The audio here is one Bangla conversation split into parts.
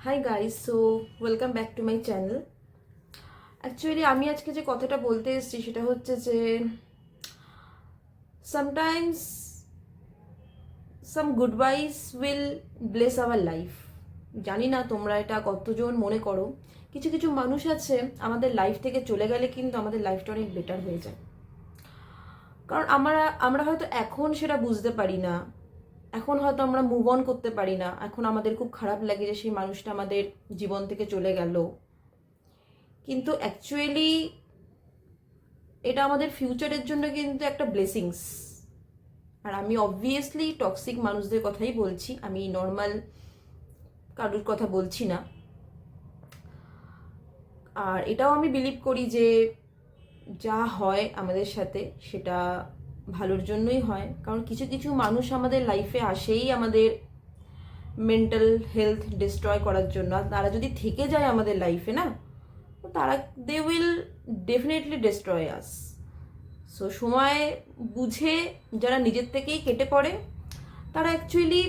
High guys, so welcome back to my channel. Actually আমি আজকে যে কথাটা বলতে এসেছি সেটা হচ্ছে যে sometimes some good byes will bless our life. জানি না তোমরা এটা কতজন মনে করো। কিছু কিছু মানুষ আছে আমাদের লাইফ থেকে চলে গেলে কিন্তু আমাদের লাইফটা অনেক বেটার হয়ে যায়। কারণ আমরা আমরা হয়তো এখন সেটা বুঝতে পারি না, এখন হয়তো আমরা মুভ অন করতে পারি না, এখন আমাদের খুব খারাপ লাগে যে সেই মানুষটা আমাদের জীবন থেকে চলে গেল। কিন্তু অ্যাকচুয়ালি এটা আমাদের ফিউচারের জন্য কিন্তু একটা ব্লেসিংস। আর আমি অবভিয়াসলি টক্সিক মানুষদের কথাই বলছি, আমি নর্মাল কারুর কথা বলছি না। আর এটাও আমি বিলিভ করি যে যা হয় আমাদের সাথে সেটা ভালোর জন্যই হয়। কারণ কিছু কিছু মানুষ আমাদের লাইফে আসেই আমাদের মেন্টাল হেলথ ডিস্ট্রয় করার জন্য। আর তারা যদি থেকে যায় আমাদের লাইফে না, তো তারা they will definitely destroy us. So সময় বুঝে যারা নিজের থেকেই কেটে পড়ে তারা অ্যাকচুয়ালি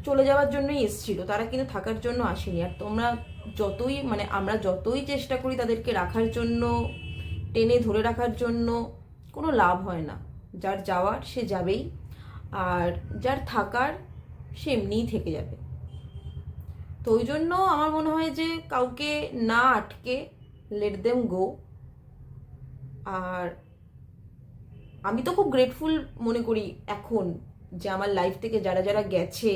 চলে যাওয়ার জন্যই এসেছিল, তারা কিন্তু থাকার জন্য আসেনি। আর তোমরা যতই আমরা যতই চেষ্টা করি তাদেরকে রাখার জন্য, টেনে ধরে রাখার জন্য, কোনো লাভ হয় না। যার যাওয়ার সে যাবেই, আর যার থাকার সে এমনিই থেকে যাবে। তো ওই জন্য আমার মনে হয় যে কাউকে না আটকে লেট দেম গো। আর আমি তো খুব গ্রেটফুল মনে করি এখন যে আমার লাইফ থেকে যারা যারা গেছে,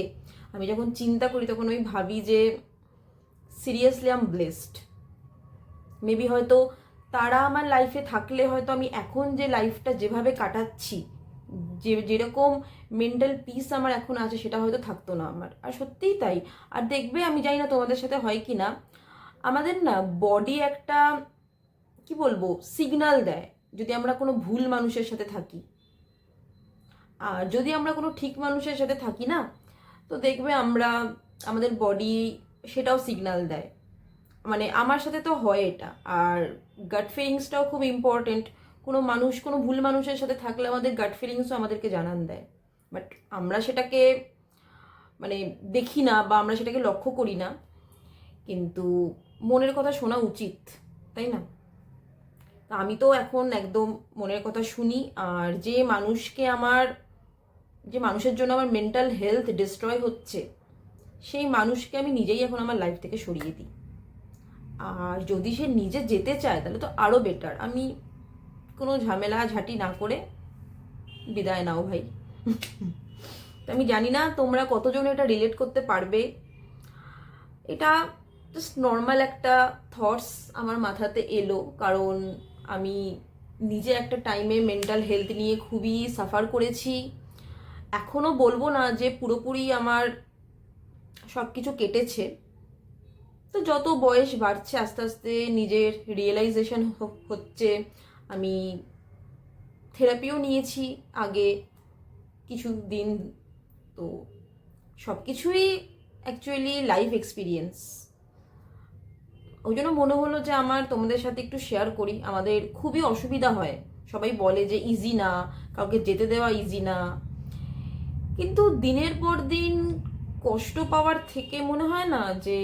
আমি যখন চিন্তা করি তখন আমি ভাবি যে seriously I am blessed. Maybe হয়তো তারা আমার লাইফে থাকলে হয়তো আমি এখন যে লাইফটা যেভাবে কাটাচ্ছি, যেরকম মেন্টাল পিস আমার এখন আছে সেটা হয়তো থাকতো না আমার। আর সত্যিই তাই। আর দেখবে, আমি জানি না তোমাদের সাথে হয় কি না, আমাদের না বডি একটা কি বলবো সিগন্যাল দেয় যদি আমরা কোনো ভুল মানুষের সাথে থাকি। আর যদি আমরা কোনো ঠিক মানুষের সাথে থাকি না, তো দেখবে আমাদের বডি সেটাও সিগন্যাল দেয়। মানে আমার সাথে তো হয় এটা। আর গাট ফিলিংসটাও খুব ইম্পর্টেন্ট। কোনো ভুল মানুষের সাথে থাকলে আমাদের গাট ফিলিংসও আমাদেরকে জানান দেয়। বাট আমরা সেটাকে মানে দেখি না, বা আমরা সেটাকে লক্ষ্য করি না। কিন্তু মনের কথা শোনা উচিত, তাই না? আমি তো এখন একদম মনের কথা শুনি। আর যে মানুষের জন্য আমার মেন্টাল হেলথ ডিস্ট্রয় হচ্ছে, সেই মানুষকে আমি নিজেই এখন আমার লাইফ থেকে সরিয়ে দিই। আর যদি সে নিজে যেতে চায় তাহলে তো আরও বেটার। আমি কোনো ঝামেলা ঝাঁটি না করে বিদায় নাও ভাই। তো আমি জানি না তোমরা কতজন এটা রিলেট করতে পারবে। এটা জাস্ট নর্মাল একটা থটস আমার মাথাতে এলো, কারণ আমি নিজে একটা টাইমে মেন্টাল হেলথ নিয়ে খুবই সাফার করেছি। এখনও বলবো না যে পুরোপুরি আমার সব কিছু কেটেছে। তো যত বয়স বাড়ছে আস্তে আস্তে নিজের রিয়েলাইজেশন হচ্ছে। আমি থেরাপিও নিয়েছি আগে কিছু দিন। তো সব কিছুই অ্যাকচুয়ালি লাইফ এক্সপিরিয়েন্স। ওই জন্য মনে হলো যে আমার তোমাদের সাথে একটু শেয়ার করি। আমাদের খুবই অসুবিধা হয়, সবাই বলে যে ইজি না, কাউকে যেতে দেওয়া ইজি না। কিন্তু দিনের পর দিন কষ্ট পাওয়ার থেকে মনে হয় না যে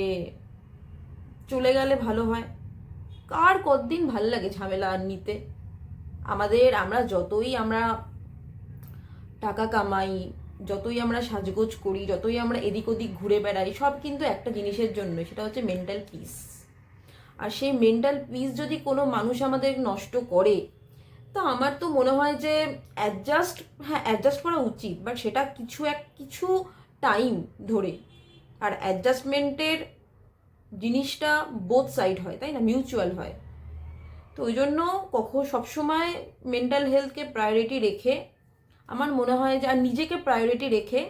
চলে গেলে ভালো হয়। কার কতদিন ভাল লাগে ঝামেলা নিতে? আমরা টাকা কামাই, যতই আমরা সাজগোজ করি, যতই আমরা এদিক ওদিক ঘুরে বেড়াই, সব কিন্তু একটা জিনিসের জন্য, সেটা হচ্ছে মেন্টাল পিস। আর সেই মেন্টাল পিস যদি কোনো মানুষ আমাদের নষ্ট করে, তো আমার তো মনে হয় যে অ্যাডজাস্ট করা উচিত, বাট সেটা কিছু টাইম ধরে। আর অ্যাডজাস্টমেন্টের জিনিসটা বোথ সাইড হয়, তাই না? মিউচুয়াল হয়। তো ওই জন্য সবসময় মেন্টাল হেলথকে প্রায়োরিটি রেখে আমার মনে হয় যে, আর নিজেকে প্রায়োরিটি রেখে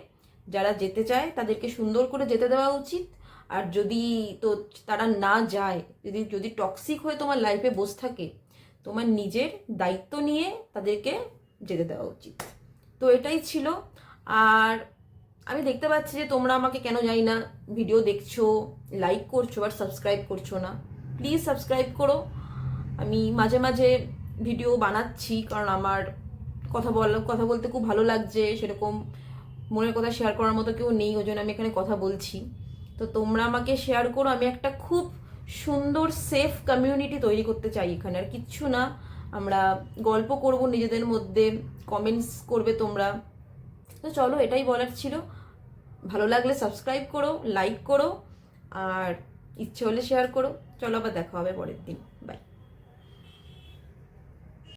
যারা যেতে চায় তাদেরকে সুন্দর করে যেতে দেওয়া উচিত। আর যদি তো তারা না যায়, যদি টক্সিক হয়ে তোমার লাইফে বসে থাকে, তোমার নিজের দায়িত্ব নিয়ে তাদেরকে যেতে দেওয়া উচিত। তো এটাই ছিল। আর আমি দেখতে পাচ্ছি যে তোমরা আমাকে কেন জানি না ভিডিও দেখছো, লাইক করছো, আর সাবস্ক্রাইব করছো না। প্লিজ সাবস্ক্রাইব করো। আমি মাঝে মাঝে ভিডিও বানাচ্ছি কারণ আমার কথা বলতে খুব ভালো লাগছে। সেরকম মনের কথা শেয়ার করার মতো কেউ নেই, ওই জন্য আমি এখানে কথা বলছি। তো তো তোমরা আমাকে শেয়ার করো, আমি একটা খুব সুন্দর সেফ কমিউনিটি তৈরি করতে চাই এখানে, আর কিচ্ছু না। আমরা গল্প করব নিজেদের মধ্যে, কমেন্টস করবে তোমরা। তো চলো, এটাই বলার ছিল। ভালো লাগলে সাবস্ক্রাইব করো, লাইক করো, আর ইচ্ছে হলে শেয়ার করো। চলো, আবার দেখা হবে পরের দিন। বাই।